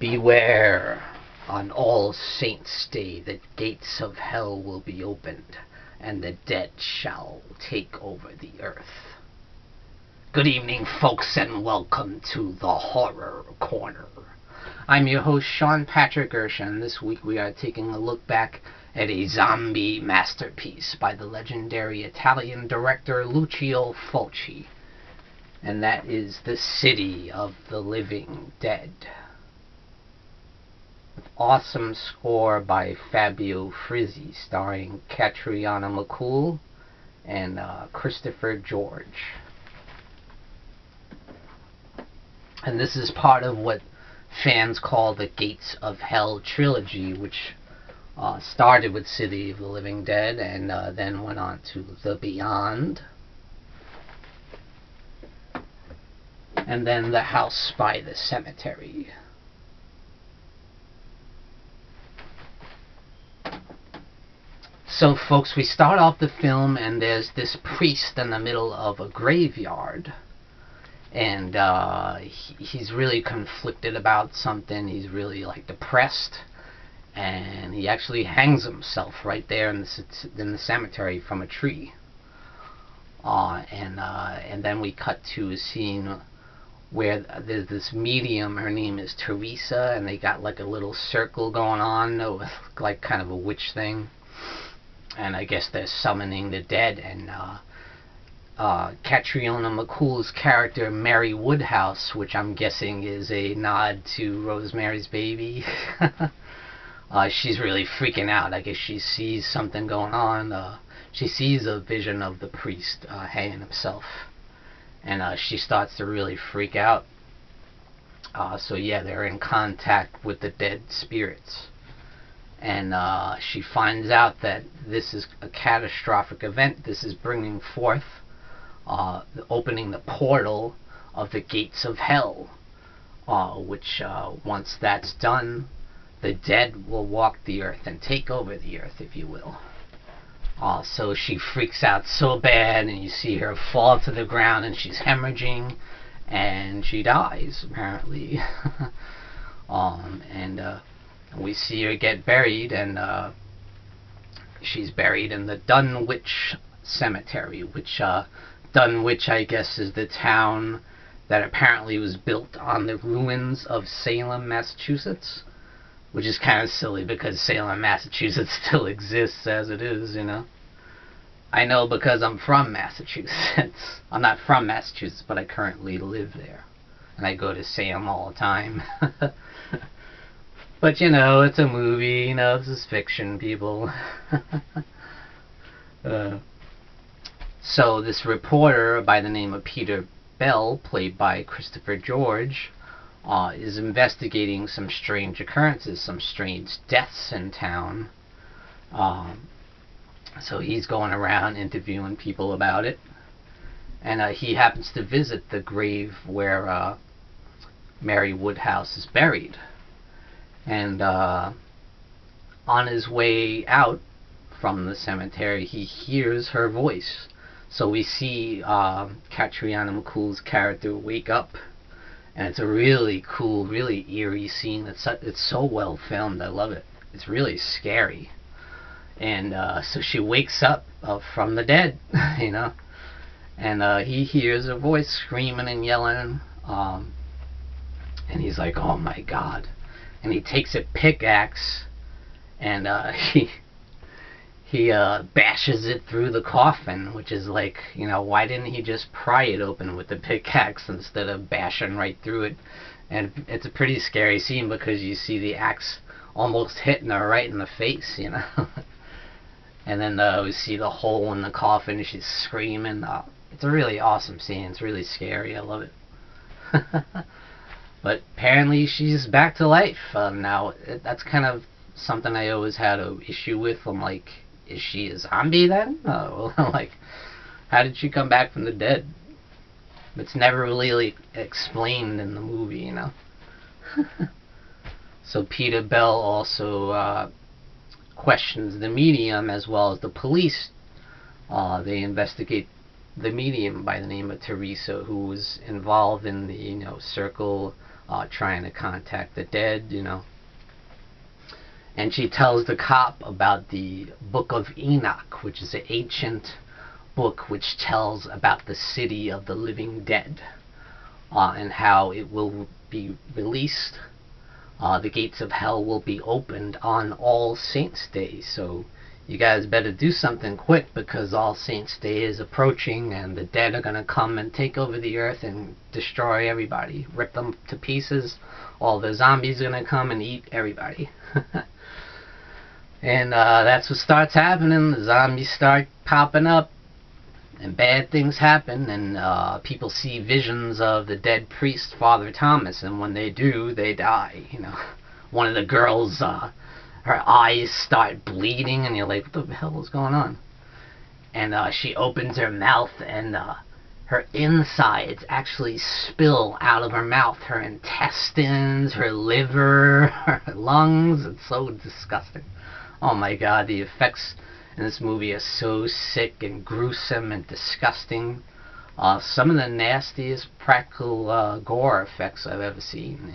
Beware, on All Saints' Day the gates of hell will be opened, and the dead shall take over the earth. Good evening, folks, and welcome to the Horror Corner. I'm your host, Sean Patrick Erschen. This week we are taking a look back at a zombie masterpiece by the legendary Italian director Lucio Fulci, and that is The City of the Living Dead. With awesome score by Fabio Frizzi, starring Catriona MacColl and Christopher George. And this is part of what fans call the Gates of Hell trilogy, which started with City of the Living Dead and then went on to The Beyond, and then The House by the Cemetery. So folks, we start off the film and there's this priest in the middle of a graveyard, and he's really conflicted about something. He's really depressed, and he actually hangs himself right there in the cemetery from a tree. And then we cut to a scene where there's this medium. Her name is Teresa, and they got a little circle going on with kind of a witch thing, and I guess they're summoning the dead. And Catriona MacColl's character, Mary Woodhouse, which I'm guessing is a nod to Rosemary's Baby, she's really freaking out. I guess she sees something going on. She sees a vision of the priest hanging himself, and she starts to really freak out. So yeah, they're in contact with the dead spirits. And she finds out that this is a catastrophic event. This is bringing forth, opening the portal of the gates of hell, which once that's done, the dead will walk the earth and take over the earth, if you will. So she freaks out so bad, and you see her fall to the ground, and she's hemorrhaging, and she dies, apparently. We see her get buried, and she's buried in the Dunwich Cemetery, which Dunwich, I guess, is the town that apparently was built on the ruins of Salem, Massachusetts, which is kind of silly because Salem, Massachusetts still exists as it is, you know. I know because I'm from Massachusetts. I'm not from Massachusetts, but I currently live there, and I go to Salem all the time. But, you know, it's a movie, you know, this is fiction, people. So this reporter by the name of Peter Bell, played by Christopher George, is investigating some strange occurrences, some strange deaths in town. So he's going around interviewing people about it. And he happens to visit the grave where Mary Woodhouse is buried. And on his way out from the cemetery, he hears her voice. So we see Catriona MacColl's character wake up, and it's a really cool, really eerie scene. It's so well filmed. I love it. It's really scary. And so she wakes up from the dead, you know, and he hears her voice screaming and yelling, and he's like, "Oh my God!" And he takes a pickaxe, and he bashes it through the coffin, which is like, you know, why didn't he just pry it open with the pickaxe instead of bashing right through it? And it's a pretty scary scene because you see the axe almost hitting her right in the face, you know. And then we see the hole in the coffin, and she's screaming. It's a really awesome scene. It's really scary. I love it. But apparently she's back to life now. That's kind of something I always had an issue with. I'm like, is she a zombie then? Like, how did she come back from the dead? It's never really explained in the movie, you know. So Peter Bell also questions the medium as well as the police. They investigate the medium by the name of Teresa, who was involved in the circle trying to contact the dead, And she tells the cop about the Book of Enoch, which is an ancient book which tells about the city of the living dead, and how it will be released. The gates of hell will be opened on All Saints' Day, so you guys better do something quick, because All Saints' Day is approaching, and the dead are going to come and take over the earth and destroy everybody, rip them to pieces. All the zombies are going to come and eat everybody. And that's what starts happening. The zombies start popping up, and bad things happen, and people see visions of the dead priest, Father Thomas, and when they do, they die. One of the girls, her eyes start bleeding, and you're like, what the hell is going on? And she opens her mouth, and her insides actually spill out of her mouth. Her intestines, her liver, her lungs. It's so disgusting. Oh my god, the effects in this movie are so sick and gruesome and disgusting. Some of the nastiest practical gore effects I've ever seen,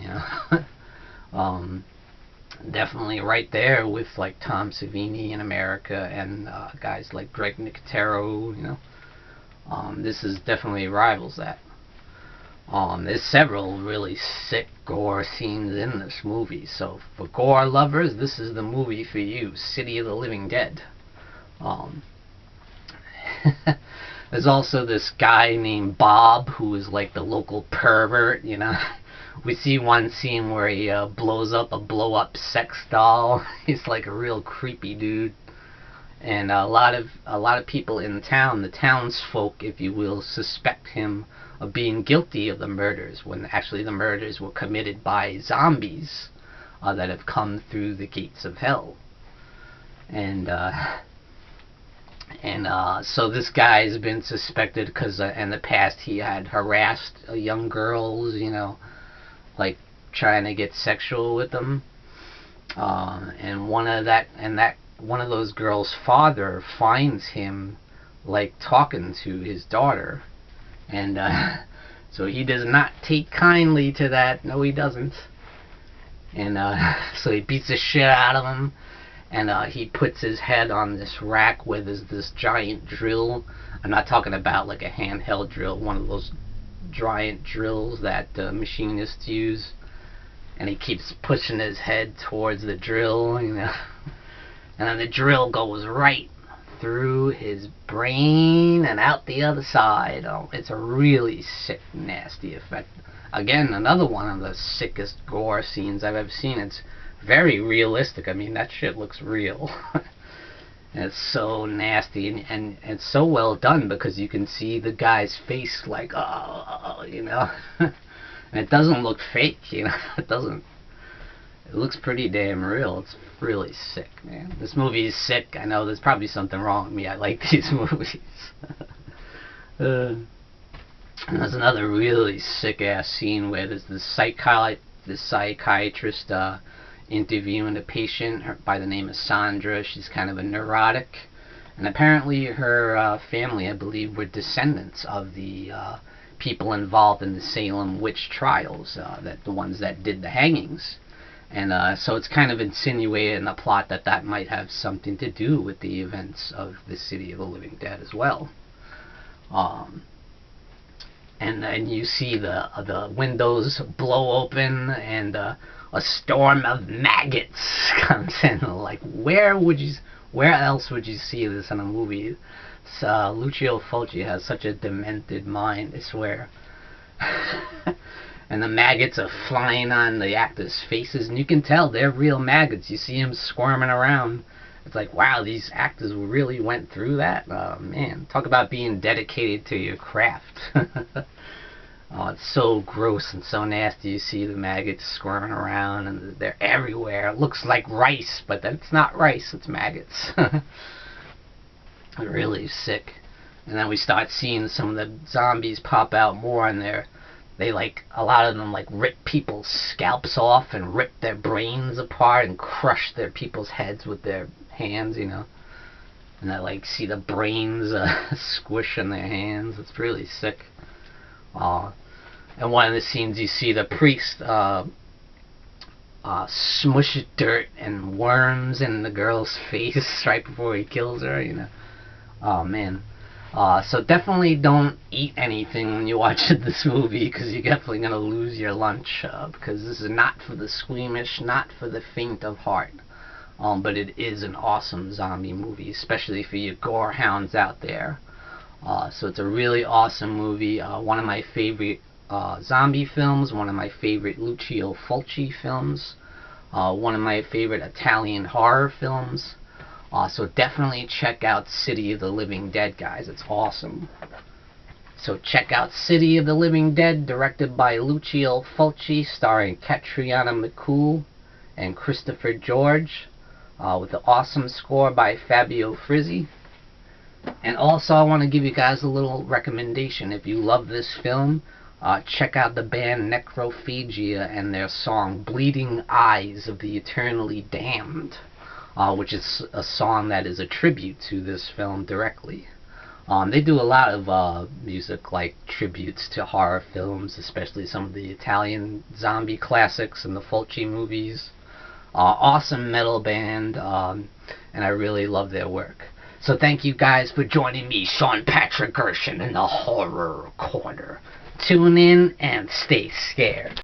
Definitely right there with like Tom Savini in America, and guys like Greg Nicotero, This is definitely rivals that. There's several really sick gore scenes in this movie, so for gore lovers, this is the movie for you, City of the Living Dead. There's also this guy named Bob, who is like the local pervert, We see one scene where he blows up a blow-up sex doll. He's like a real creepy dude. And a lot of people in town, the townsfolk, if you will, suspect him of being guilty of the murders, when actually the murders were committed by zombies that have come through the gates of hell. And so this guy's been suspected because in the past he had harassed young girls, like trying to get sexual with them. And one of those girls' father finds him like talking to his daughter, and so he does not take kindly to that. No, he doesn't. And so he beats the shit out of him, and he puts his head on this rack where there's this giant drill. I'm not talking about like a handheld drill, one of those giant drills that machinists use, and he keeps pushing his head towards the drill, and then the drill goes right through his brain and out the other side. Oh, it's a really sick, nasty effect. Again, another one of the sickest gore scenes I've ever seen. It's very realistic. I mean, that shit looks real. And it's so nasty, and it's so well done, because you can see the guy's face like, and it doesn't look fake, it doesn't. It looks pretty damn real. It's really sick, man. This movie is sick. I know there's probably something wrong with me. I like these movies. And there's another really sick-ass scene where there's this psychiatrist interviewing a patient by the name of Sandra. She's kind of a neurotic, and apparently her family, I believe, were descendants of the people involved in the Salem witch trials, the ones that did the hangings. And so it's kind of insinuated in the plot that might have something to do with the events of the City of the Living Dead as well. And then you see the windows blow open, and a storm of maggots comes in. Like, where else would you see this in a movie? Lucio Fulci has such a demented mind, I swear. And the maggots are flying on the actors' faces, and you can tell they're real maggots. You see them squirming around. It's like, wow, these actors really went through that? Man, talk about being dedicated to your craft. Oh, it's so gross and so nasty. You see the maggots squirming around, and they're everywhere. It looks like rice, but it's not rice, it's maggots. Really sick. And then we start seeing some of the zombies pop out more, and they like, a lot of them like rip people's scalps off and rip their brains apart and crush their people's heads with their hands, And I like see the brains squish in their hands. It's really sick. And one of the scenes you see the priest smush dirt and worms in the girl's face right before he kills her, you know. Oh man. So definitely don't eat anything when you watch this movie, because you're definitely going to lose your lunch, because this is not for the squeamish, not for the faint of heart. But it is an awesome zombie movie, especially for you gore hounds out there. So it's a really awesome movie. One of my favorite zombie films, one of my favorite Lucio Fulci films, one of my favorite Italian horror films. So definitely check out City of the Living Dead, guys. It's awesome. So check out City of the Living Dead, directed by Lucio Fulci, starring Catriona MacColl and Christopher George, with the awesome score by Fabio Frizzi. And also I want to give you guys a little recommendation. If you love this film, check out the band Necrophagia and their song Bleeding Eyes of the Eternally Damned, which is a song that is a tribute to this film directly. They do a lot of music like tributes to horror films, especially some of the Italian zombie classics and the Fulci movies. Awesome metal band, and I really love their work. So thank you guys for joining me, Sean Patrick Erschen, in the Horror Corner. Tune in and stay scared.